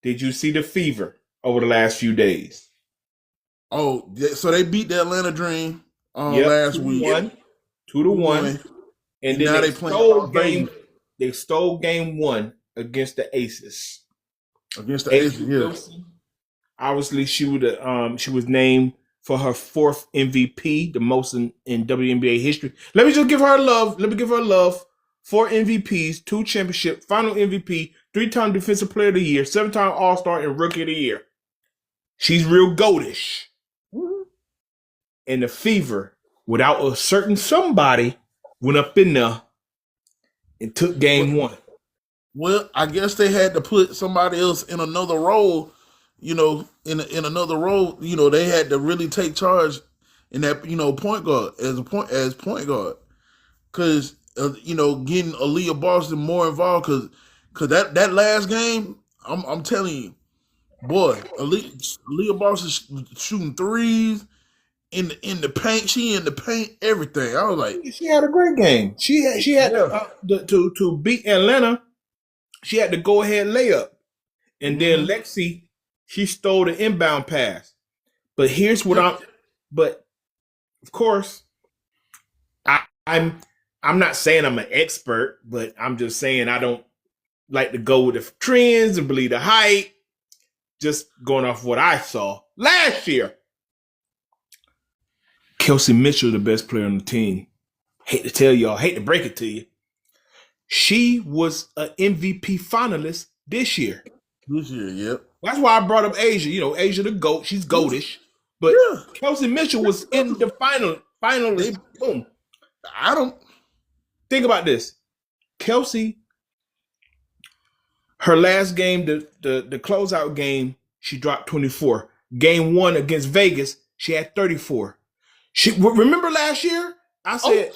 Did you see the fever over the last few days? Oh, so they beat the Atlanta Dream Yep, last two to week. one, 2-1, 2-1. and And then now they they playing stole Las game. Vegas They stole game one against the Aces. against the Aces. A'ja Yeah. Wilson, obviously, she was named for her fourth MVP, the most in WNBA history. Let me just give her love. Let me give her love. 4 MVPs, 2 championship, final MVP, 3-time Defensive Player of the Year, 7-time All-Star, and Rookie of the Year. She's real goatish. And the fever, without a certain somebody, went up in there and took game one. Well, I guess they had to put somebody else in another role. In another role, they had to really take charge in that, point guard as point guard, because getting Aaliyah Boston more involved, because that last game, I'm telling you, boy, Aaliyah Boston shooting threes in the paint. She in the paint, everything. I was like, She had a great game. She had yeah. to beat Atlanta. She had to go ahead layup, and then Mm-hmm. Lexi, she stole the inbound pass. But here's what I'm. But of course, I'm not saying I'm an expert, but I'm just saying I don't like to go with the trends and believe the hype. Just going off what I saw last year. Kelsey Mitchell, the best player on the team. Hate to tell y'all, hate to break it to you. She was an MVP finalist this year. This year, yep. That's why I brought up A'ja. A'ja the GOAT. She's goatish. But Yeah. Kelsey Mitchell was in the finalist. Boom. I don't Think about this. Kelsey, her last game, the closeout game, she dropped 24. Game one against Vegas, she had 34. Remember last year? I said,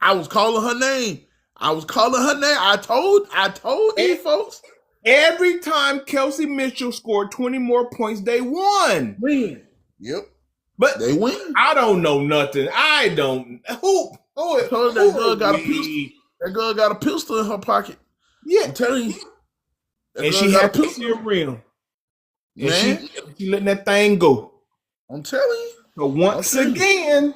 I was calling her name. I told these folks. Every time Kelsey Mitchell scored 20 more points, they won. Win. Yep. But they win. I don't know nothing. I don't. Who that girl got a pistol. That girl got a pistol in her pocket. Yeah. I'm telling you. And she had to see a rim. And she letting that thing go. I'm telling you. But once again,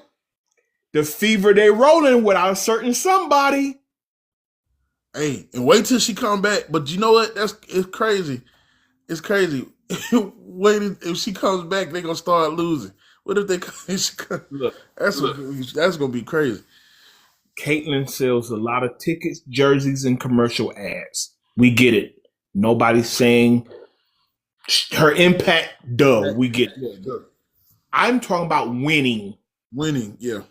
the fever they rolling without a certain somebody. Hey, and wait till she come back. But you know what? It's crazy. It's crazy. Wait, if she comes back, they're gonna start losing. What if they look? That's gonna be crazy. Caitlyn sells a lot of tickets, jerseys, and commercial ads. We get it. Nobody's saying her impact. Duh, we get it. Yeah, duh. I'm talking about winning. Winning, yeah.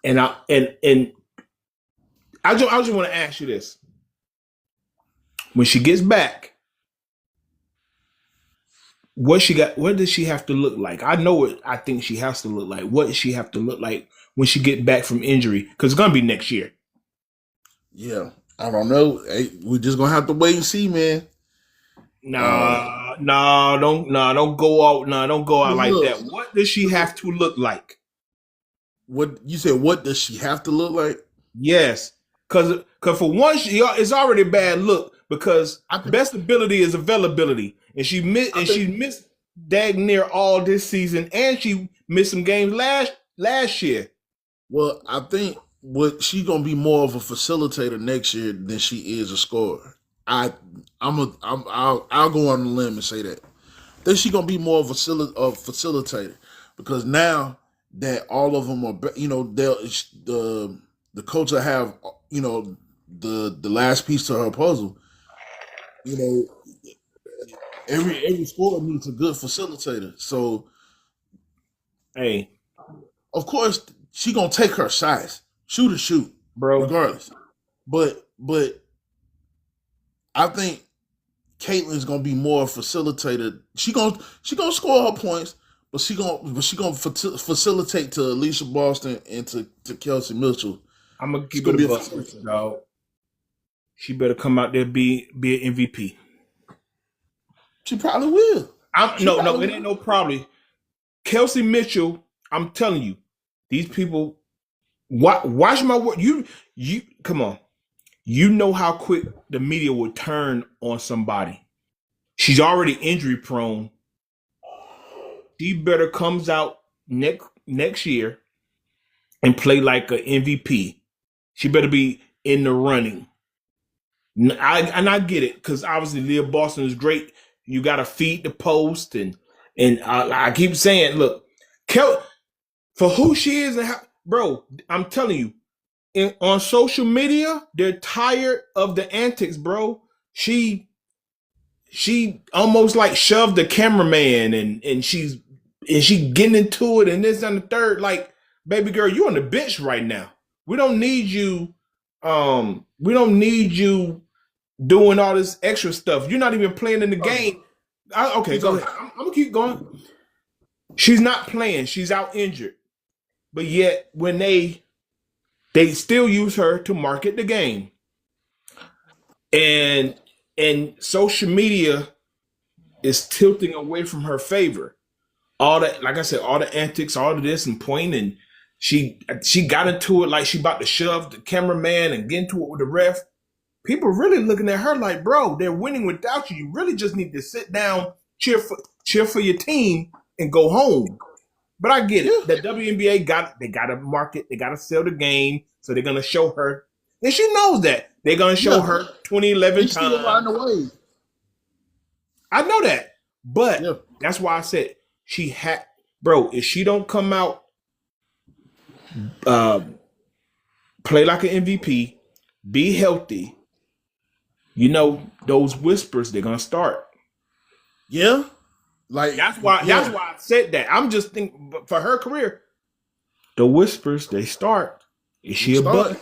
And I just want to ask you this: when she gets back, what does she have to look like? I know what I think she has to look like. What does she have to look like when she get back from injury? Because it's gonna be next year. Yeah, I don't know. Hey, we're just gonna have to wait and see, man. Don't go out. Don't go out like that. What does she have to look like? What you said? What does she have to look like? Yes, because for one, it's already a bad look because best ability is availability, and she missed dang near all this season, and she missed some games last year. Well, I think she's gonna be more of a facilitator next year than she is a scorer. I'll go on the limb and say that. I think she's gonna be more of a facilitator because now that all of them are, the coach will have, the last piece to her puzzle. Every scorer needs a good facilitator. So, hey, of course, she gonna take her shots, shoot, bro, regardless. But I think Caitlyn's gonna be more facilitated. She gonna score her points, but she gonna facilitate to Alicia Boston and to Kelsey Mitchell. I'm gonna give it a buck, dog. She better come out there be an MVP. She probably will. No, it ain't no problem. Kelsey Mitchell, I'm telling you, these people watch my work. You come on. You know how quick the media would turn on somebody. She's already injury prone. She better comes out next year and play like an MVP. She better be in the running. I get it because obviously Leah Boston is great. You got to feed the post and I keep saying, look, Kel, for who she is and how, bro, I'm telling you, on social media, they're tired of the antics, bro. She almost like shoved the cameraman and she getting into it and this and the third. Like, baby girl, you on the bench right now. We don't need you. We don't need you doing all this extra stuff. You're not even playing in the game. Okay, go ahead. I'm gonna keep going. She's not playing. She's out injured. But yet, when they still use her to market the game, and social media is tilting away from her favor. All that, like I said, all the antics, all of this and pointing. She got into it like she about to shove the cameraman and get into it with the ref. People really looking at her like, bro, they're winning without you. You really just need to sit down, cheer for your team, and go home. But I get it. The WNBA they got to market, they got to sell the game, so they're gonna show her, and she knows that they're gonna show her 2011 She's still times. the way. I know that, but that's why I said she had, bro. If she don't come out, play like an MVP, be healthy, those whispers they're gonna start. Yeah, like that's why I said that. I'm just thinking for her career, the whispers they start. Is she a bust?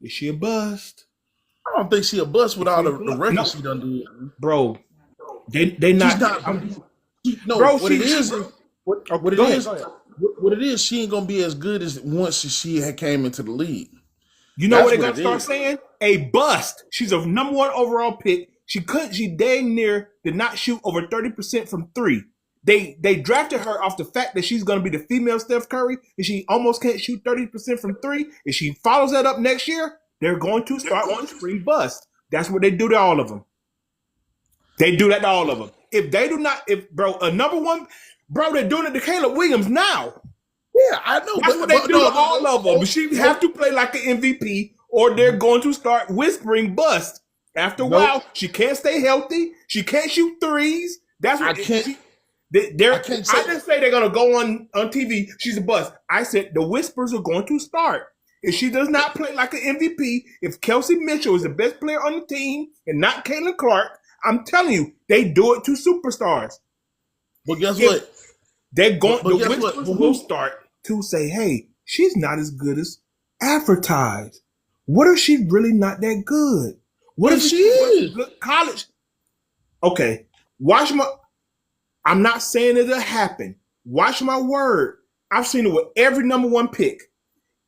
Is she a bust? I don't think she a bust with all the records she done did, bro. They not. She's not bro, what it is, she ain't gonna be as good as once she had came into the league. You know what they're gonna start saying? A bust. She's a number 1 overall pick. She dang near did not shoot over 30% from 3. They drafted her off the fact that she's gonna be the female Steph Curry, and she almost can't shoot 30% from 3. If she follows that up next year, they're going to start with spring bust. That's what they do to all of them. They do that to all of them. If they do not, a number 1, bro, they're doing it to Caleb Williams now. Yeah, I know. That's what they do to all of them. She have to play like an MVP, or they're going to start whispering bust. After a while, she can't stay healthy. She can't shoot threes. That's what I can't. I didn't say they're gonna go on TV. She's a bust. I said the whispers are going to start. If she does not play like an MVP, if Kelsey Mitchell is the best player on the team and not Caitlin Clark, I'm telling you, they do it to superstars. But guess what? They're going. The whispers will start to say, "Hey, she's not as good as advertised. What if she's really not that good? What if she is good college?" Okay, watch my. I'm not saying it'll happen. Watch my word. I've seen it with every number 1 pick.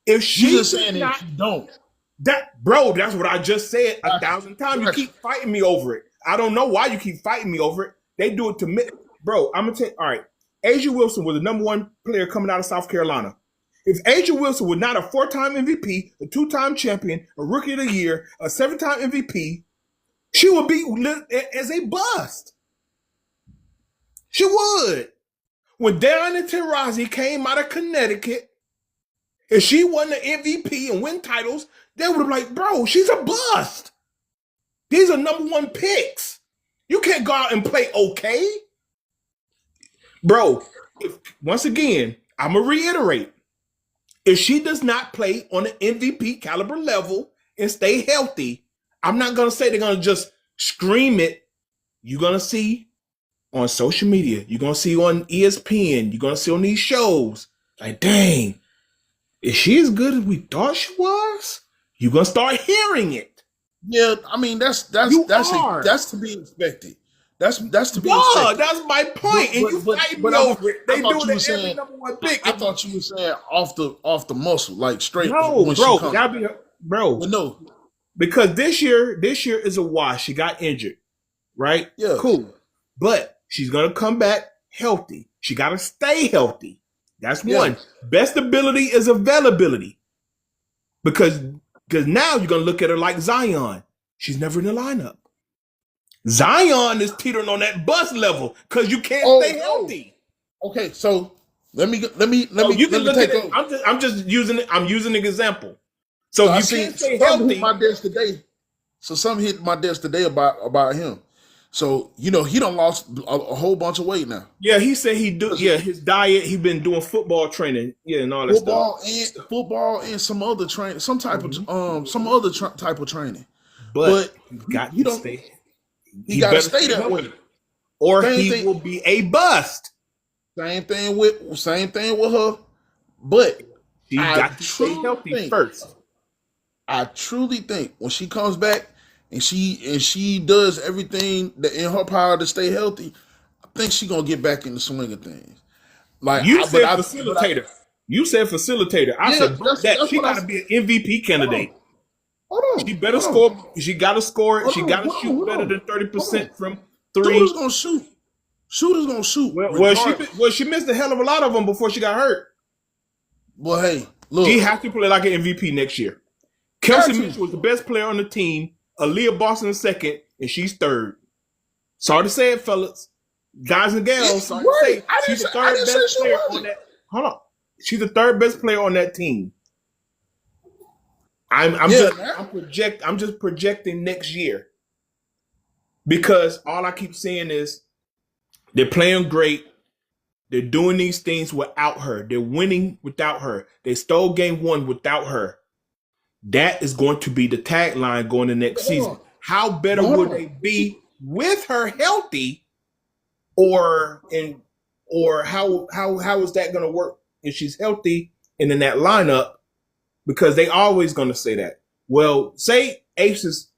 If she's just saying if you don't, that's what I just said 1,000 times. You keep fighting me over it. I don't know why you keep fighting me over it. They do it to me, bro. I'm gonna tell you. All right, Asia Wilson was the number 1 player coming out of South Carolina. If Asia Wilson was not a 4-time MVP, a 2-time champion, a Rookie of the Year, a 7-time MVP, she would be lit as a bust. She would. When Diana Taurasi came out of Connecticut, if she won the MVP and win titles, they would have been like, bro, she's a bust. These are number 1 picks. You can't go out and play okay. Bro, once again, I'm going to reiterate. If she does not play on an MVP caliber level and stay healthy, I'm not going to say they're going to just scream it. You're going to see on social media. You're going to see on ESPN. You're going to see on these shows. Like, dang, is she as good as we thought she was? You're going to start hearing it. Yeah, I mean, that's to be expected. That's to be expected. That's my point. And you fight me over it. They do it every number 1 pick. I thought you were saying off the muscle, like straight. No, bro, gotta be, bro. But no, because this year is a wash. She got injured, right? Yeah, cool. But she's gonna come back healthy. She gotta stay healthy. That's one. Best ability is availability. Because Because now you're gonna look at her like Zion. She's never in the lineup. Zion is teetering on that bust level because you can't stay healthy. Okay, so let me You can look take at it. over. I'm just using it. I'm using an example. So I you see can't stay something healthy. hit my desk today. So something hit my desk today about him. So he done lost a whole bunch of weight now. Yeah, he said he do. Yeah, his diet. He been doing football training. Yeah, and all that Football and some other training, some type of some other type of training. But he got he to don't. stay. He got to stay that way, or he will be a bust. Same thing with her. But she got to stay healthy first. I truly think when she comes back and she does everything that in her power to stay healthy, I think she's gonna get back in the swing of things. Like you said, facilitator. You said facilitator. I said that she got to be an MVP candidate. Hold on. She better score. She got to score. She got to shoot better than 30% from three. Shooters gonna shoot. Shooters gonna shoot. Well, she missed a hell of a lot of them before she got hurt. Well, hey, look. She has to play like an MVP next year. Kelsey Mitchell was the best player on the team. Aaliyah Boston is second, and she's third. Sorry to say it, fellas. Guys and gals, sorry to say she's the third best player on that. Hold on. She's the third best player on that team. I'm just projecting next year. Because all I keep saying is they're playing great. They're doing these things without her. They're winning without her. They stole game one without her. That is going to be the tagline going to next season. How better would they be with her healthy? Or how is that going to work if she's healthy and in that lineup? Because they always going to say that. Well, say Aces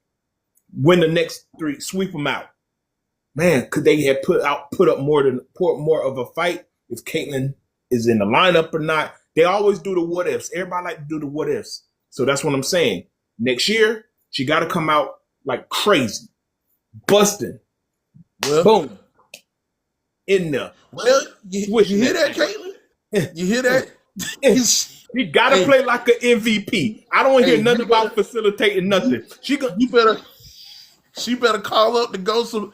win the next three, sweep them out. Man, could they have put up more of a fight if Caitlyn is in the lineup or not? They always do the what ifs. Everybody like to do the what ifs. So that's what I'm saying. Next year, she got to come out like crazy, busting, boom, in there. Well, you hear that, Caitlyn? You hear that? You got to play like an MVP. I don't hear nothing about facilitating nothing. She better call up the ghost of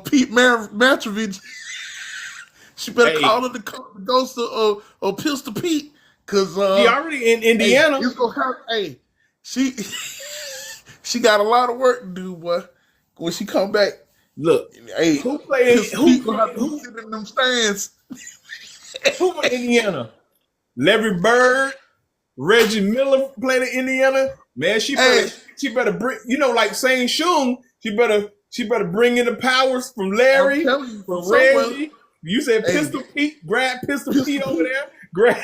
Pete Matrovich. She better call up the ghost of Pistol Pete. Cause she already in Indiana. She got a lot of work to do, boy. When she come back, look, who sit in them stands? Who for Indiana? Larry Bird, Reggie Miller played in Indiana. Man, she better bring, like saying Shung. She better bring in the powers from Larry, from Reggie. You said Pistol Pete, grab Pistol Pete over there, grab.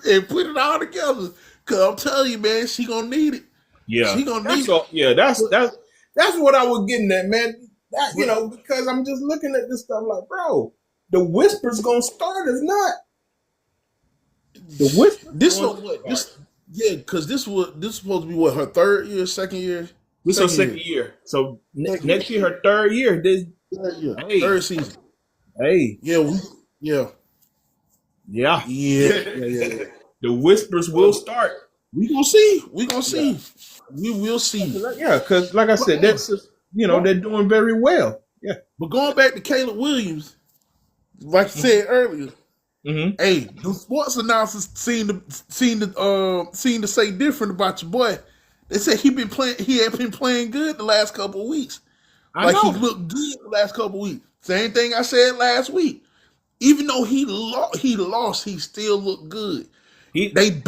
And put it all together. Cause I'm telling you, man, she gonna need it. Yeah, she gonna need it. Yeah, that's what I was getting at, man. Because I'm just looking at this stuff like, bro, the whisper's gonna start. If not, the whisper. Because this is supposed to be what, her third year, second year. This is her second year. So next year, her third year. Third season. Hey, yeah. The whispers will start. We gonna see. We will see. Yeah, because like I said, that's just, they're doing very well. Yeah. But going back to Caleb Williams, like I said earlier, hey, the sports announcers seem to say different about your boy. They said he had been playing good the last couple of weeks. He looked good the last couple of weeks. Same thing I said last week. Even though he lost, he still looked good. They beat